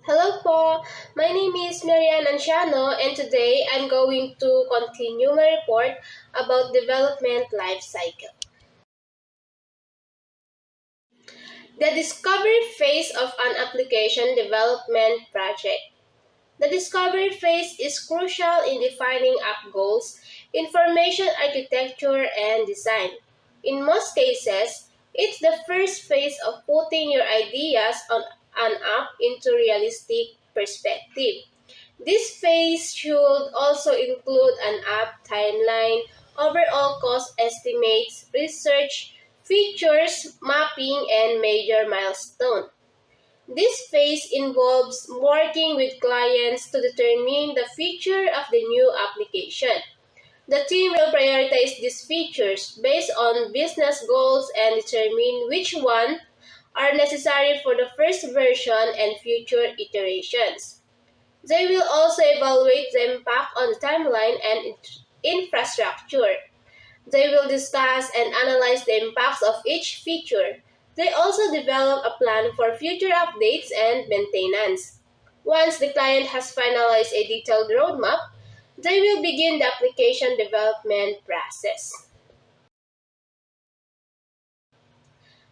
Hello po, my name is Marian Anciano and today I'm going to continue my report about development life cycle. The discovery phase of an application development project. The discovery phase is crucial in defining app goals, information architecture, and design. In most cases, it's the first phase of putting your ideas on an app into realistic perspective. This phase should also include an app timeline, overall cost estimates, research, features, mapping, and major milestones. This phase involves working with clients to determine the feature of the new application. The team will prioritize these features based on business goals and determine which ones are necessary for the first version and future iterations. They will also evaluate the impact on the timeline and infrastructure. They will discuss and analyze the impacts of each feature. They also develop a plan for future updates and maintenance. Once the client has finalized a detailed roadmap, they will begin the application development process.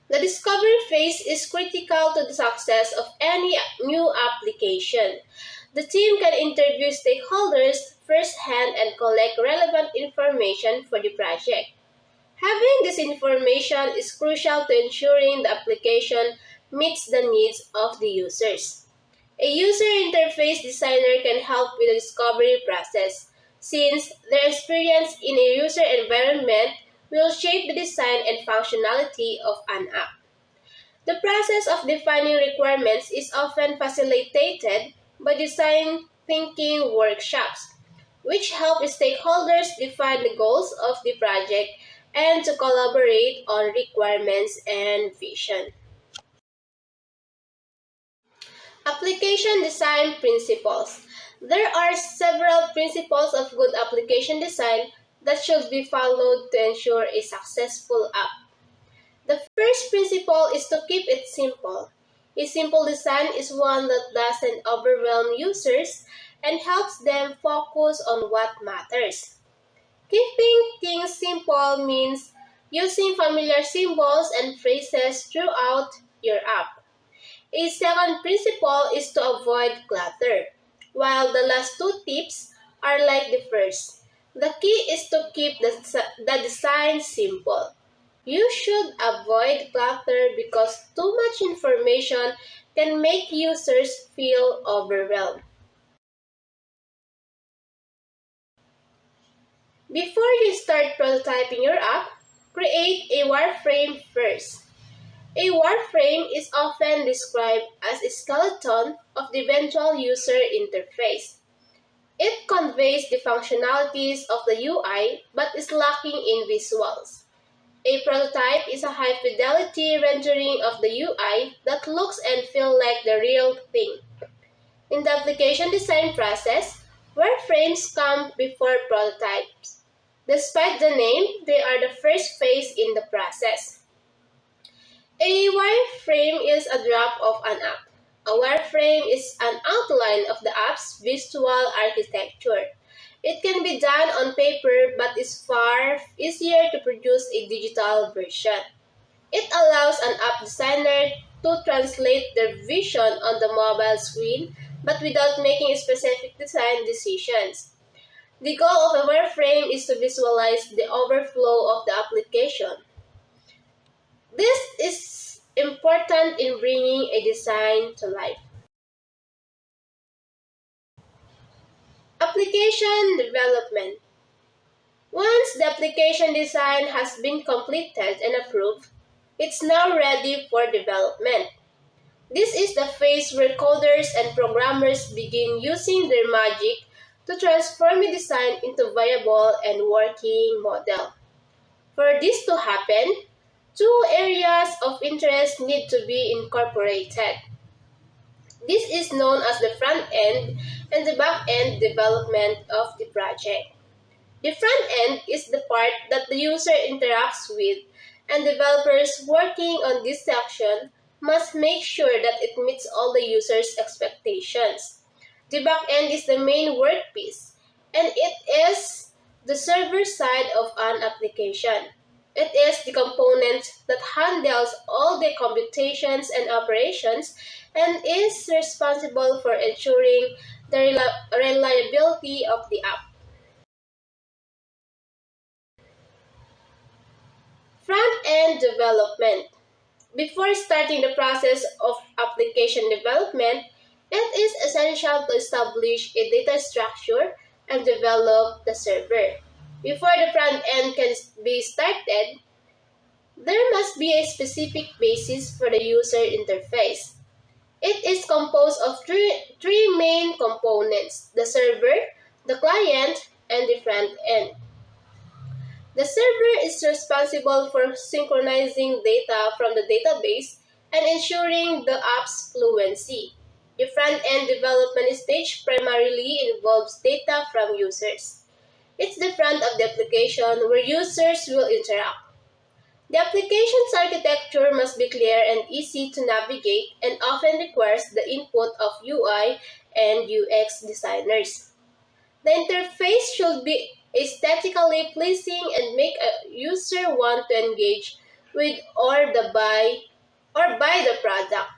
The discovery phase is critical to the success of any new application. The team can interview stakeholders firsthand and collect relevant information for the project. Having this information is crucial to ensuring the application meets the needs of the users. A user interface designer can help with the discovery process, since their experience in a user environment will shape the design and functionality of an app. The process of defining requirements is often facilitated by design thinking workshops, which help stakeholders define the goals of the project and to collaborate on requirements and vision. Application design principles. There are several principles of good application design that should be followed to ensure a successful app. The first principle is to keep it simple. A simple design is one that doesn't overwhelm users and helps them focus on what matters. Keeping things simple means using familiar symbols and phrases throughout your app. A second principle is to avoid clutter. While the last two tips are like the first, the key is to keep the design simple. You should avoid clutter because too much information can make users feel overwhelmed. Before you start prototyping your app, create a wireframe first. A wireframe is often described as a skeleton of the eventual user interface. It conveys the functionalities of the UI but is lacking in visuals. A prototype is a high-fidelity rendering of the UI that looks and feels like the real thing. In the application design process, wireframes come before prototypes. Despite the name, they are the first phase in the process. A wireframe is a draft of an app. A wireframe is an outline of the app's visual architecture. It can be done on paper but is far easier to produce a digital version. It allows an app designer to translate their vision on the mobile screen but without making specific design decisions. The goal of a wireframe is to visualize the overflow of the application. This is important in bringing a design to life. Application development. Once the application design has been completed and approved, it's now ready for development. This is the phase where coders and programmers begin using their magic to transform a design into viable and working model. For this to happen, two areas of interest need to be incorporated. This is known as the front end and the back end development of the project. The front end is the part that the user interacts with, and developers working on this section must make sure that it meets all the user's expectations. The backend is the main workpiece, and it is the server side of an application. It is the component that handles all the computations and operations and is responsible for ensuring the reliability of the app. Front-end development. Before starting the process of application development, it is essential to establish a data structure and develop the server. Before the front end can be started, there must be a specific basis for the user interface. It is composed of three main components: the server, the client, and the front end. The server is responsible for synchronizing data from the database and ensuring the app's fluency. The front-end development stage primarily involves data from users. It's the front of the application where users will interact. The application's architecture must be clear and easy to navigate and often requires the input of UI and UX designers. The interface should be aesthetically pleasing and make a user want to engage with or buy the product.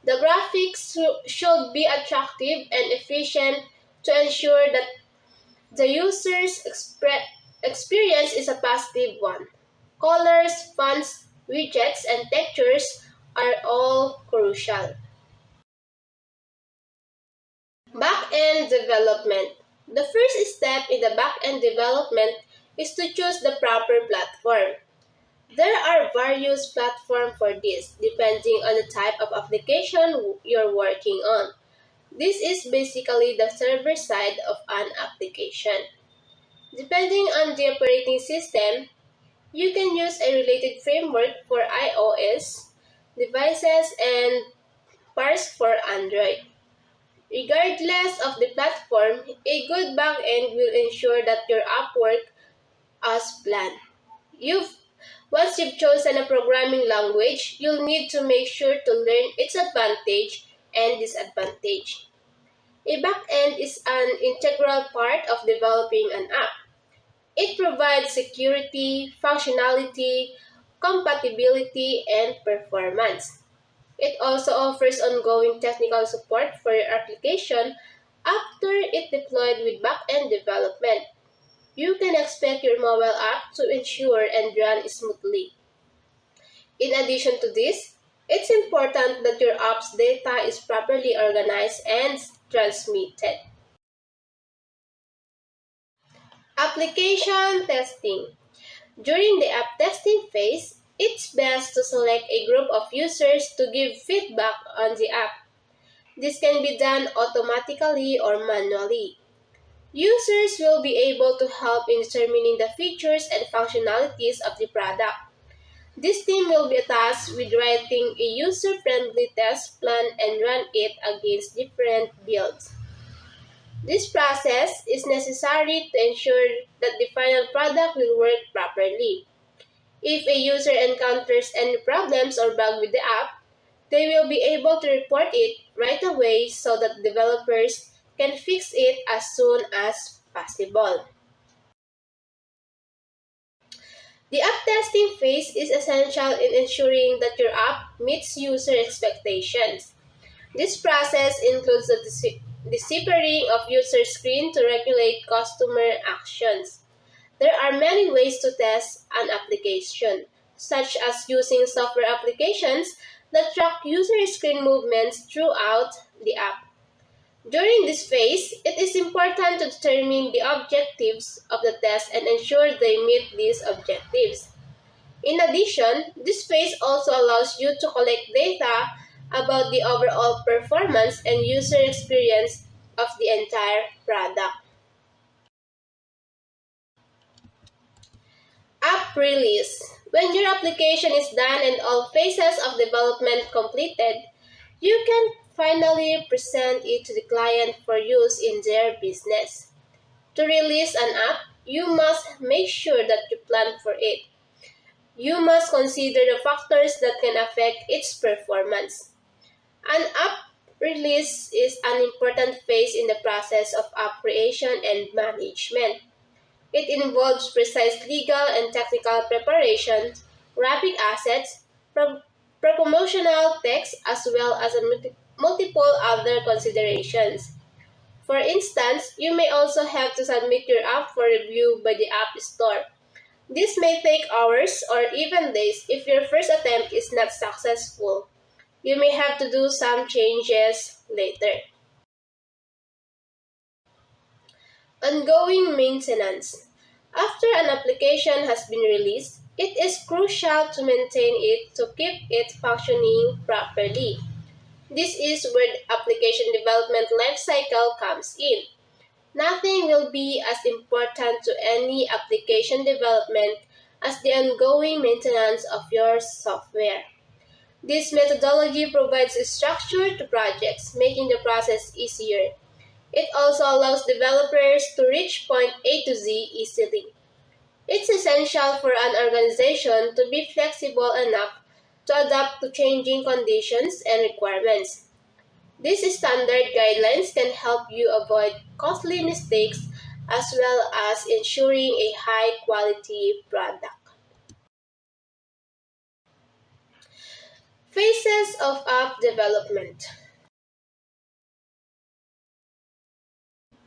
The graphics should be attractive and efficient to ensure that the user's experience is a positive one. Colors, fonts, widgets, and textures are all crucial. Back-end development. The first step in the back-end development is to choose the proper platform. There are various platforms for this, depending on the type of application you're working on. This is basically the server side of an application. Depending on the operating system, you can use a related framework for iOS devices and Parse for Android. Regardless of the platform, a good backend will ensure that your app works as planned. You've Once you've chosen a programming language, you'll need to make sure to learn its advantage and disadvantage. A backend is an integral part of developing an app. It provides security, functionality, compatibility, and performance. It also offers ongoing technical support for your application after it deployed with backend development. You can expect your mobile app to ensure and run smoothly. In addition to this, it's important that your app's data is properly organized and transmitted. Application testing. During the app testing phase, it's best to select a group of users to give feedback on the app. This can be done automatically or manually. Users will be able to help in determining the features and functionalities of the product. This team will be tasked with writing a user-friendly test plan and run it against different builds. This process is necessary to ensure that the final product will work properly. If a user encounters any problems or bug with the app, they will be able to report it right away so that developers can fix it as soon as possible. The app testing phase is essential in ensuring that your app meets user expectations. This process includes the deciphering of user screen to regulate customer actions. There are many ways to test an application, such as using software applications that track user screen movements throughout the app. During this phase, it is important to determine the objectives of the test and ensure they meet these objectives. In addition, this phase also allows you to collect data about the overall performance and user experience of the entire product. App release. When your application is done and all phases of development completed, you can finally present it to the client for use in their business. To release an app, you must make sure that you plan for it. You must consider the factors that can affect its performance. An app release is an important phase in the process of app creation and management. It involves precise legal and technical preparation, wrapping assets, promotional text, as well as multiple other considerations. For instance, you may also have to submit your app for review by the App Store. This may take hours or even days if your first attempt is not successful. You may have to do some changes later. Ongoing maintenance. After an application has been released, it is crucial to maintain it to keep it functioning properly. This is where the application development lifecycle comes in. Nothing will be as important to any application development as the ongoing maintenance of your software. This methodology provides a structure to projects, making the process easier. It also allows developers to reach point A to Z easily. It's essential for an organization to be flexible enough to adapt to changing conditions and requirements. These standard guidelines can help you avoid costly mistakes as well as ensuring a high quality product. Phases of app development.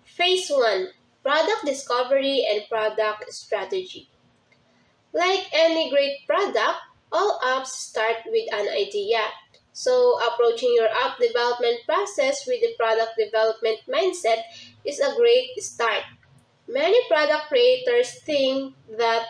Phase 1, Product Discovery and Product Strategy. Like any great product, all apps start with an idea. So, approaching your app development process with the product development mindset is a great start. Many product creators think that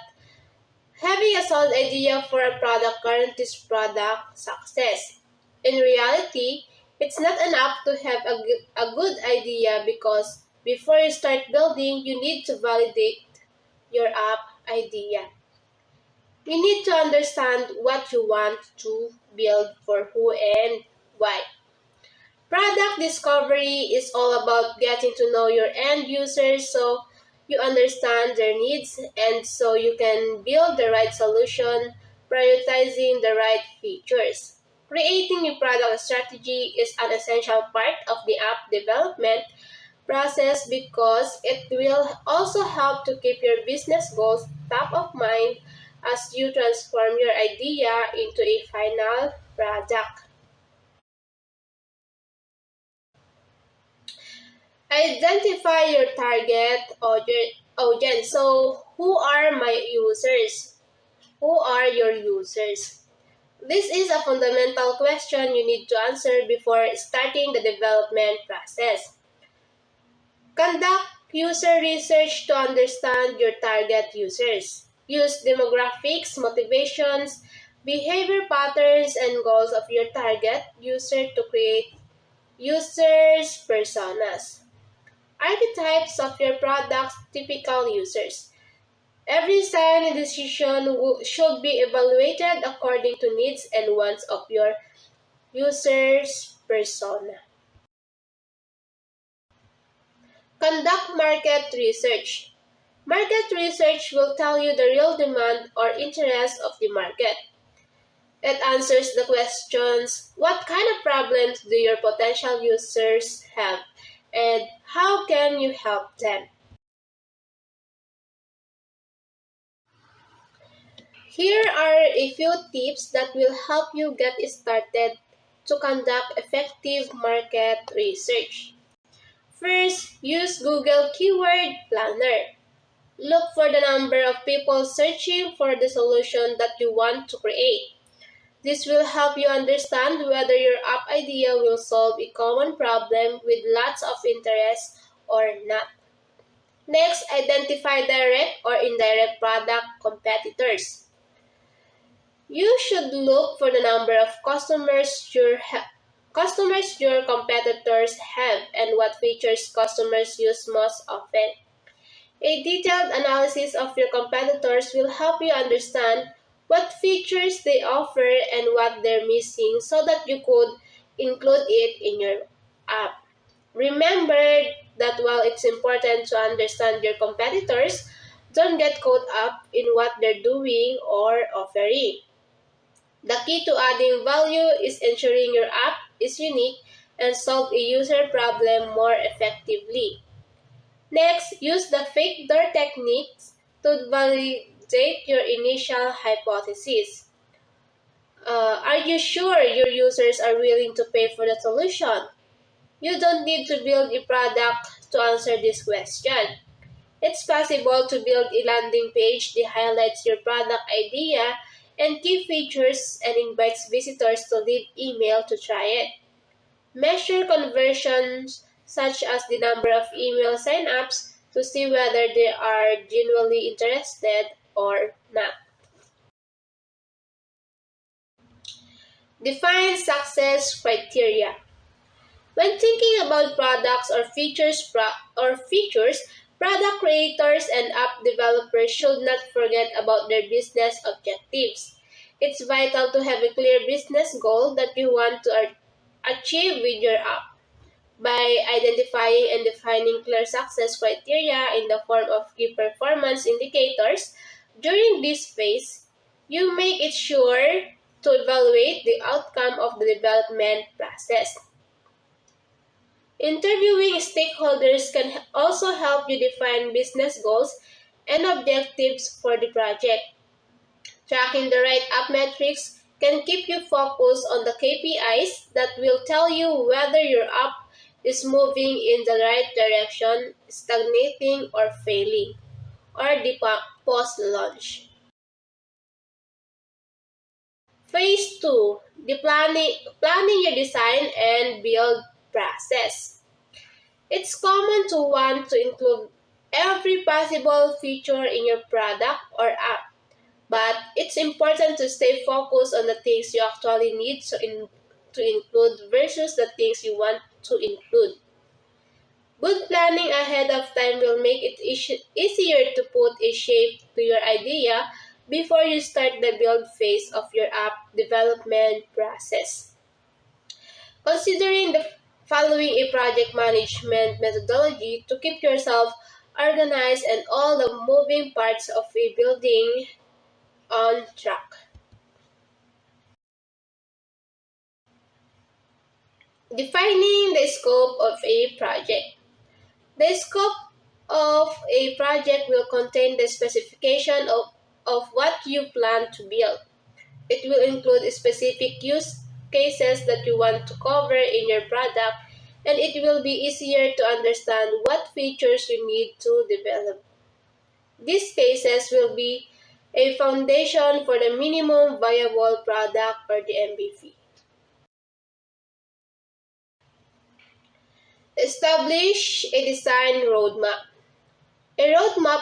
having a solid idea for a product guarantees product success. In reality, it's not enough to have a good idea because before you start building, you need to validate your app idea. You need to understand what you want to build for who and why. Product discovery is all about getting to know your end users so you understand their needs and so you can build the right solution, prioritizing the right features. Creating a product strategy is an essential part of the app development process because it will also help to keep your business goals top of mind as you transform your idea into a final product. Identify your target audience. So, who are my users? Who are your users? This is a fundamental question you need to answer before starting the development process. Conduct user research to understand your target users. Use demographics, motivations, behavior patterns, and goals of your target user to create users' personas. Archetypes of your product's typical users. Every design and decision should be evaluated according to needs and wants of your user's persona. Conduct market research. Market research will tell you the real demand or interest of the market. It answers the questions, what kind of problems do your potential users have and how can you help them? Here are a few tips that will help you get started to conduct effective market research. First, use Google Keyword Planner. Look for the number of people searching for the solution that you want to create. This will help you understand whether your app idea will solve a common problem with lots of interest or not. Next, identify direct or indirect product competitors. You should look for the number of customers your competitors have and what features customers use most often. A detailed analysis of your competitors will help you understand what features they offer and what they're missing so that you could include it in your app. Remember that while it's important to understand your competitors, Don't get caught up in what they're doing or offering. The key to adding value is ensuring your app is unique and solve a user problem more effectively. Next, use the fake door techniques to validate your initial hypothesis. Are you sure your users are willing to pay for the solution? You don't need to build a product to answer this question. It's possible to build a landing page that highlights your product idea and key features and invites visitors to leave email to try it. Measure conversions such as the number of email sign-ups to see whether they are genuinely interested or not. Define success criteria. When thinking about products or features, product creators and app developers should not forget about their business objectives. It's vital to have a clear business goal that you want to achieve with your app. By identifying and defining clear success criteria in the form of key performance indicators during this phase, you make it sure to evaluate the outcome of the development process. Interviewing stakeholders can also help you define business goals and objectives for the project. Tracking the right app metrics can keep you focused on the KPIs that will tell you whether your app is moving in the right direction, stagnating, or failing, or the post-launch. Phase 2, the planning your design and build process. It's common to want to include every possible feature in your product or app, but it's important to stay focused on the things you actually need to include versus the things you want to include. Good planning ahead of time will make it easier to put a shape to your idea before you start the build phase of your app development process. Considering the following a project management methodology to keep yourself organized and all the moving parts of a building on track. Defining the scope of a project. The scope of a project will contain the specification of what you plan to build. It will include specific use cases that you want to cover in your product, and it will be easier to understand what features you need to develop. These cases will be a foundation for the minimum viable product or the MVP. Establish a design roadmap. A roadmap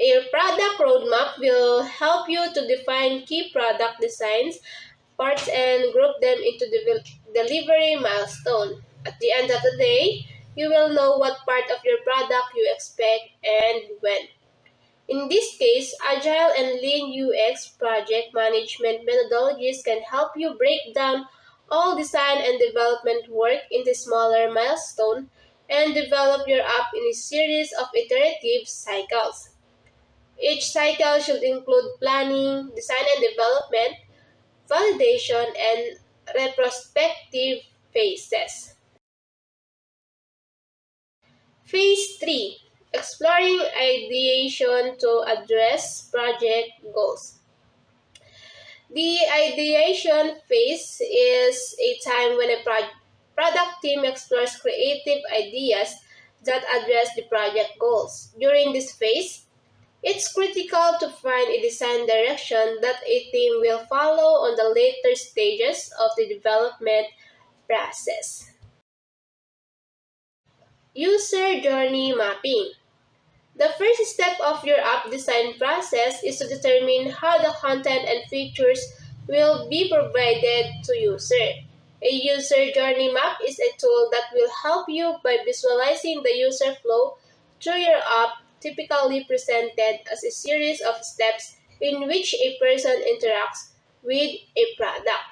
A product roadmap will help you to define key product designs, parts, and group them into delivery milestone. At the end of the day, you will know what part of your product you expect and when. In this case, Agile and Lean UX project management methodologies can help you break down all design and development work into smaller milestones and develop your app in a series of iterative cycles. Each cycle should include planning, design and development, validation, and retrospective phases. Phase 3, exploring ideation to address project goals. The ideation phase is a time when a product team explores creative ideas that address the project goals. During this phase, it's critical to find a design direction that a team will follow on the later stages of the development process. User journey mapping. The first step of your app design process is to determine how the content and features will be provided to user. A user journey map is a tool that will help you by visualizing the user flow through your app, typically presented as a series of steps in which a person interacts with a product.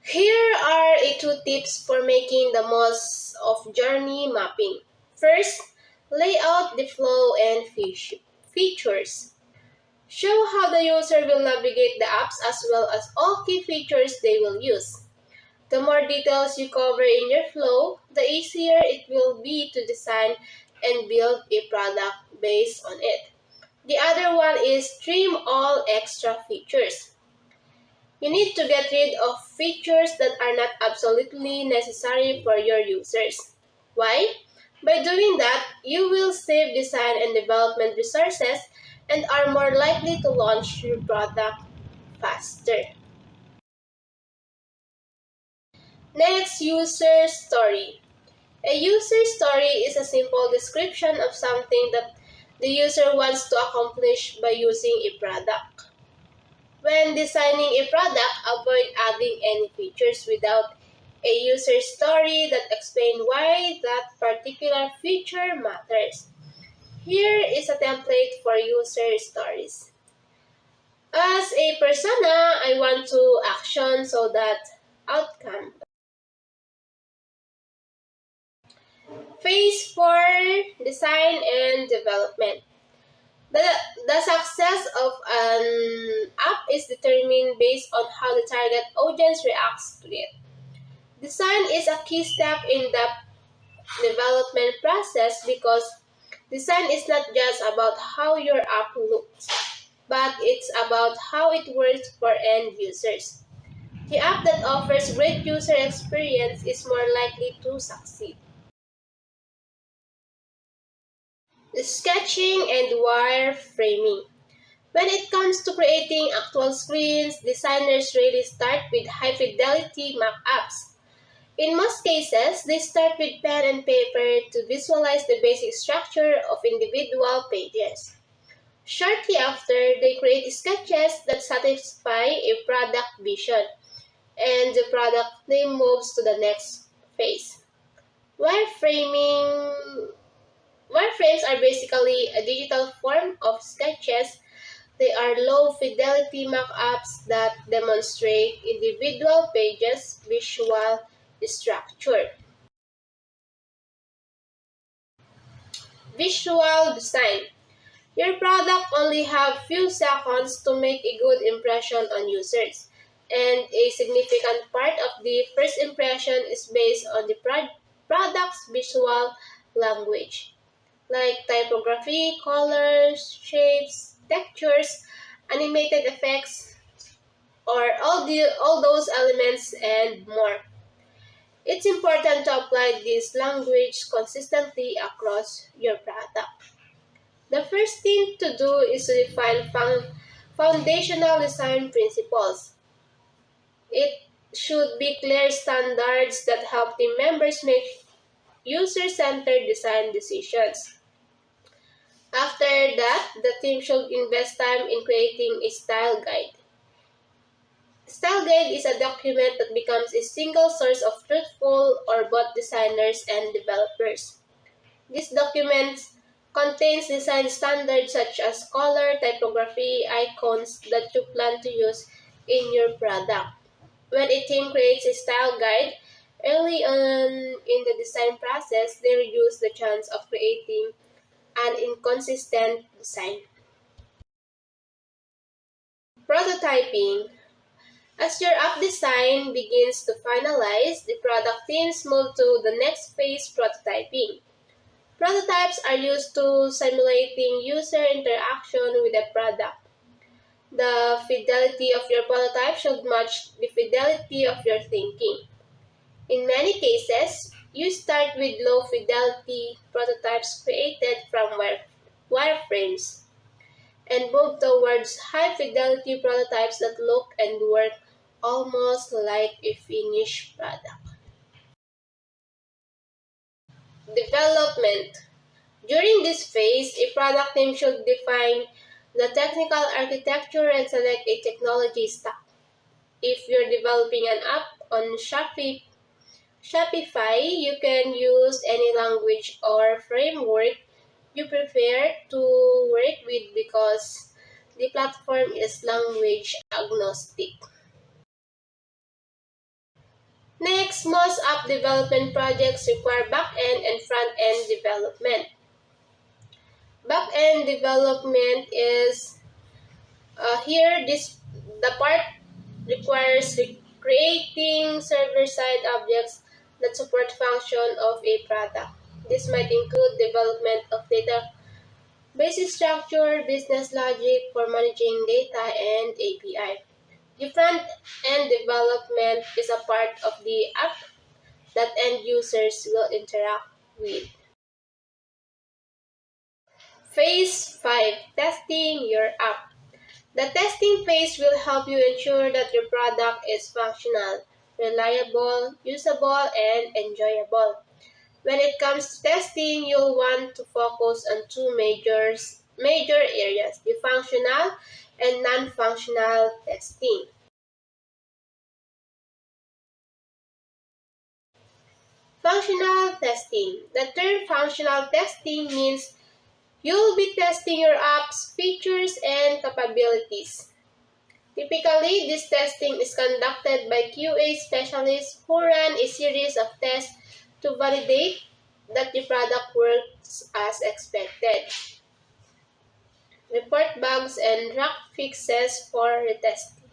Here are two tips for making the most of journey mapping. First, Lay out the flow and features. Show how the user will navigate the apps as well as all key features they will use. The more details you cover in your flow, the easier it will be to design and build a product based on it. The other one is trim all extra features. You need to get rid of features that are not absolutely necessary for your users. Why? By doing that, you will save design and development resources and are more likely to launch your product faster. Next, user story. A user story is a simple description of something that the user wants to accomplish by using a product. When designing a product, avoid adding any features without a user story that explains why that particular feature matters. Here is a template for user stories. As a persona, I want to action so that outcome. Phase 4, design and development. The, the success of an app is determined based on how the target audience reacts to it. Design is a key step in the development process because design is not just about how your app looks, but it's about how it works for end users. The app that offers great user experience is more likely to succeed. Sketching and wireframing. When it comes to creating actual screens, designers really start with high-fidelity mock-ups. In most cases, they start with pen and paper to visualize the basic structure of individual pages. Shortly after, they create sketches that satisfy a product vision, and the product then moves to the next phase. Wireframing Wireframes are basically a digital form of sketches. They are low-fidelity mock-ups that demonstrate individual pages' visual structure. Visual design. Your product only have few seconds to make a good impression on users, and a significant part of the first impression is based on the product's visual language, like typography, colors, shapes, textures, animated effects, or all those elements and more. It's important to apply this language consistently across your product. The first thing to do is to define foundational design principles. It should be clear standards that help team members make user-centered design decisions. After that, the team should invest time in creating a style guide. Style guide is a document that becomes a single source of truth for both designers and developers. This document contains design standards such as color, typography, icons that you plan to use in your product. When a team creates a style guide, early on in the design process, they reduce the chance of creating an inconsistent design. Prototyping. As your app design begins to finalize, the product teams move to the next phase, prototyping. Prototypes are used to simulating user interaction with a product. The fidelity of your prototype should match the fidelity of your thinking. In many cases, you start with low fidelity prototypes created from wireframes and move towards high fidelity prototypes that look and work almost like a finished product. Development. During this phase, a product team should define the technical architecture and select a technology stack. If you're developing an app on Shopify, you can use any language or framework you prefer to work with because the platform is language agnostic. Next, most app development projects require back-end and front-end development. Back-end development is here this the part requires creating server-side objects that support function of a product. This might include development of data basic structure, business logic for managing data, and API. The front-end development is a part of the app that end users will interact with. Phase 5. Testing your app. The testing phase will help you ensure that your product is functional, reliable, usable, and enjoyable. When it comes to testing, you'll want to focus on two major areas, the functional and non-functional testing. Functional testing. The term functional testing means you'll be testing your app's features and capabilities. Typically, this testing is conducted by QA specialists who run a series of tests to validate that the product works as expected, report bugs, and track fixes for retesting.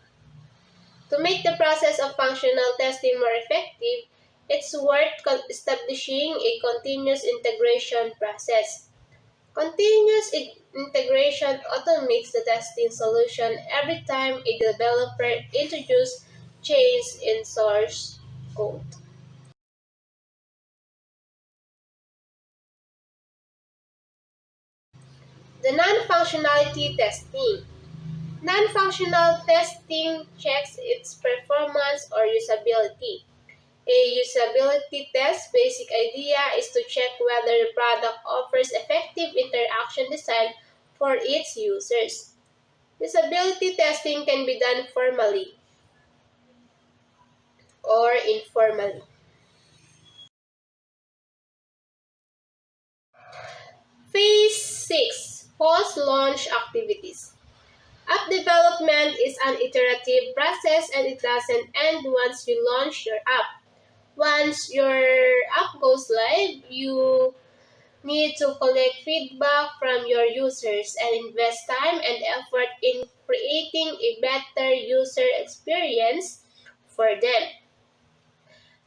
To make the process of functional testing more effective, it's worth establishing a continuous integration process. Continuous integration automates the testing solution every time a developer introduces changes in source code. The non-functionality testing. Non-functional testing checks its performance or usability. A usability test basic idea is to check whether the product offers effective interaction design for its users. Usability testing can be done formally or informally. Phase 6. Post-launch activities. App development is an iterative process and it doesn't end once you launch your app. Once your app goes live, you need to collect feedback from your users and invest time and effort in creating a better user experience for them.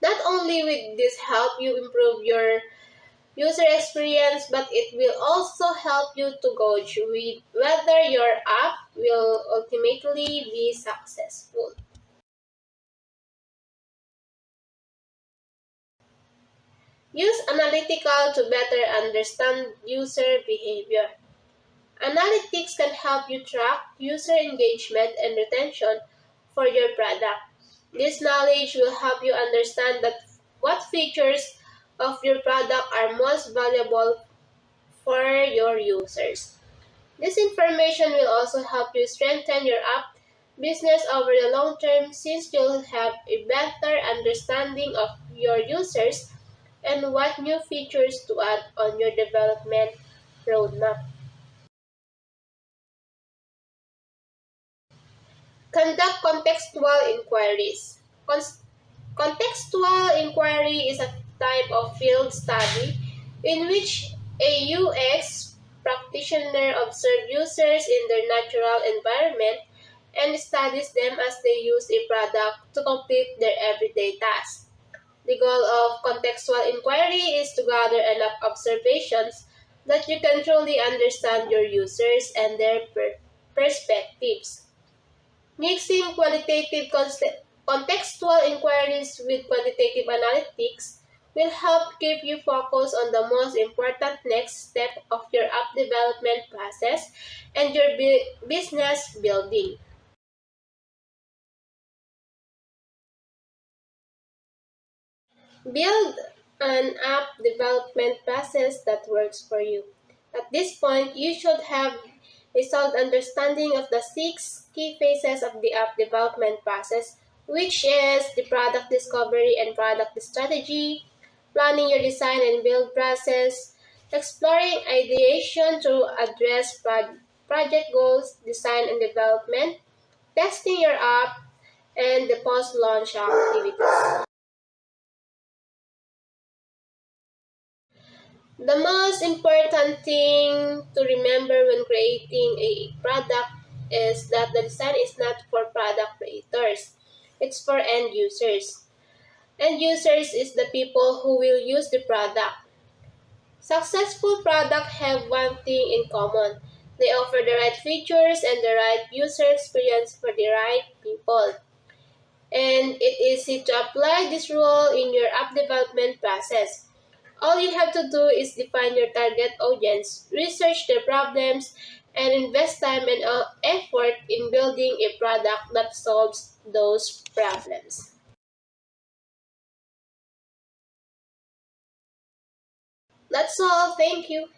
Not only will this help you improve your user experience, but it will also help you to gauge with whether your app will ultimately be successful. Use analytical to better understand user behavior. Analytics can help you track user engagement and retention for your product. This knowledge will help you understand that what features of your product are most valuable for your users. This information will also help you strengthen your app business over the long term since you'll have a better understanding of your users and what new features to add on your development roadmap. Conduct contextual inquiries. Contextual inquiry is a type of field study in which a UX practitioner observes users in their natural environment and studies them as they use a product to complete their everyday tasks. The goal of contextual inquiry is to gather enough observations that you can truly understand your users and their perspectives. Mixing contextual inquiries with quantitative analytics will help keep you focused on the most important next step of your app development process and your business building. Build an app development process that works for you. At this point, you should have a solid understanding of the six key phases of the app development process, which is the product discovery and product strategy, planning your design and build process, exploring ideation to address project goals, design and development, testing your app, and the post-launch activities. The most important thing to remember when creating a product is that the design is not for product creators. It's for end users. End users is the people who will use the product. Successful products have one thing in common. They offer the right features and the right user experience for the right people. And it is easy to apply this rule in your app development process. All you have to do is define your target audience, research their problems, and invest time and effort in building a product that solves those problems. That's all. Thank you.